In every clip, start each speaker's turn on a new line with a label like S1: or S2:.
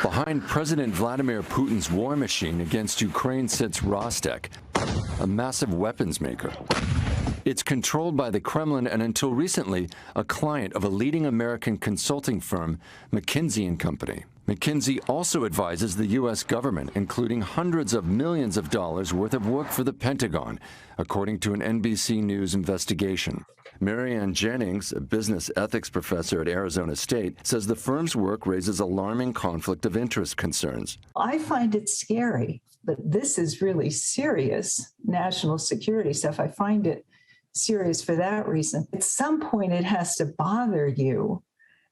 S1: Behind President Vladimir Putin's war machine against Ukraine sits Rostec, a massive weapons maker. It's controlled by the Kremlin and until recently a client of a leading American consulting firm, McKinsey Company. McKinsey also advises the U.S. government, including hundreds of millions of dollars worth of work for the Pentagon, according to an NBC News investigation. Marianne Jennings, a business ethics professor at Arizona State, says the firm's work raises alarming conflict of interest concerns.
S2: I find it scary, but this is really serious national security stuff. I find it serious for that reason. At some point, it has to bother you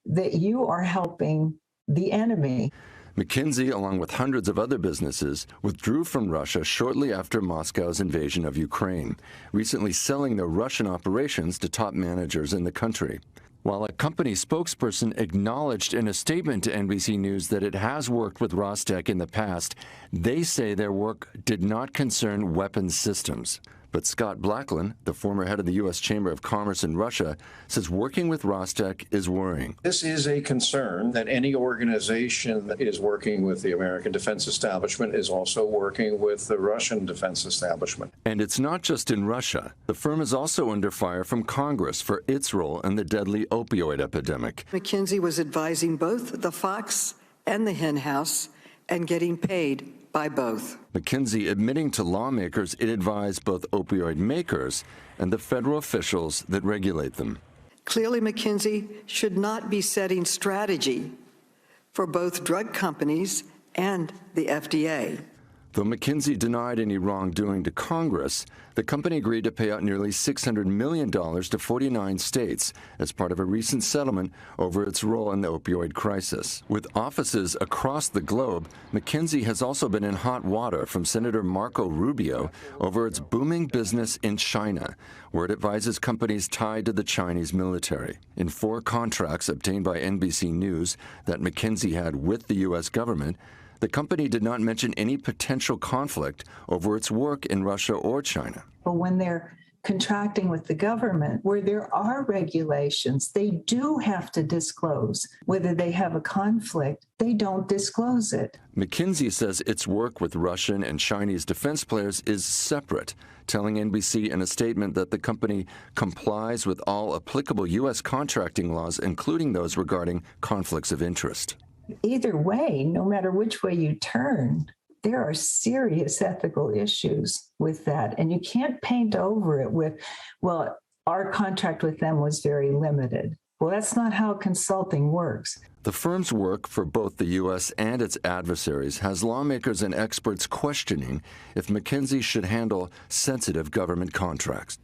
S2: that you are helping the enemy.
S1: McKinsey, along with hundreds of other businesses, withdrew from Russia shortly after Moscow's invasion of Ukraine, recently selling their Russian operations to top managers in the country. While a company spokesperson acknowledged in a statement to NBC News that it has worked with Rostec in the past, they say their work did not concern weapons systems. But Scott Blackland, the former head of the U.S. Chamber of Commerce in Russia, says working with Rostec is worrying.
S3: This is a concern that any organization that is working with the American defense establishment is also working with the Russian defense establishment.
S1: And it's not just in Russia. The firm is also under fire from Congress for its role in the deadly opioid epidemic.
S4: McKinsey was advising both the Fox and the Hen House and getting paid by both.
S1: McKinsey admitting to lawmakers it advised both opioid makers and the federal officials that regulate them.
S4: Clearly, McKinsey should not be setting strategy for both drug companies and the FDA.
S1: Though McKinsey denied any wrongdoing to Congress, the company agreed to pay out nearly $600 million to 49 states as part of a recent settlement over its role in the opioid crisis. With offices across the globe, McKinsey has also been in hot water from Senator Marco Rubio over its booming business in China, where it advises companies tied to the Chinese military. In 4 contracts obtained by NBC News that McKinsey had with the U.S. government, the company did not mention any potential conflict over its work in Russia or China.
S2: But when they're contracting with the government, where there are regulations, they do have to disclose whether they have a conflict. They don't disclose it.
S1: McKinsey says its work with Russian and Chinese defense players is separate, telling NBC in a statement that the company complies with all applicable U.S. contracting laws, including those regarding conflicts of interest.
S2: Either way, no matter which way you turn, there are serious ethical issues with that. And you can't paint over it with, well, our contract with them was very limited. Well, that's not how consulting works.
S1: The firm's work for both the U.S. and its adversaries has lawmakers and experts questioning if McKinsey should handle sensitive government contracts.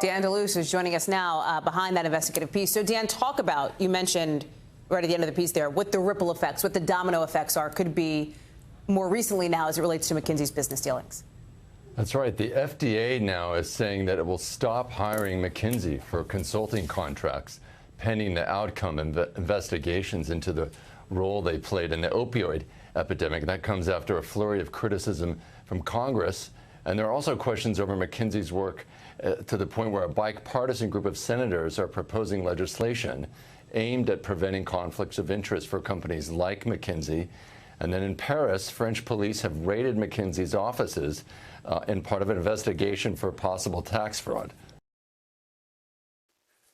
S5: Dan Luce is joining us now behind that investigative piece. So, Dan, talk about, you mentioned right at the end of the piece there, what the ripple effects, what the domino effects are, could be more recently now as it relates to McKinsey's business dealings.
S1: That's right. The FDA now is saying that it will stop hiring McKinsey for consulting contracts pending the outcome of investigations into the role they played in the opioid epidemic. That comes after a flurry of criticism from Congress. And there are also questions over McKinsey's work to the point where a bipartisan group of senators are proposing legislation aimed at preventing conflicts of interest for companies like McKinsey. And then in Paris, French police have raided McKinsey's offices in part of an investigation for possible tax fraud.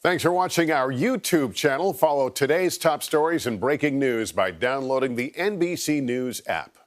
S6: Thanks for watching our YouTube channel. Follow today's top stories and breaking news by downloading the NBC News app.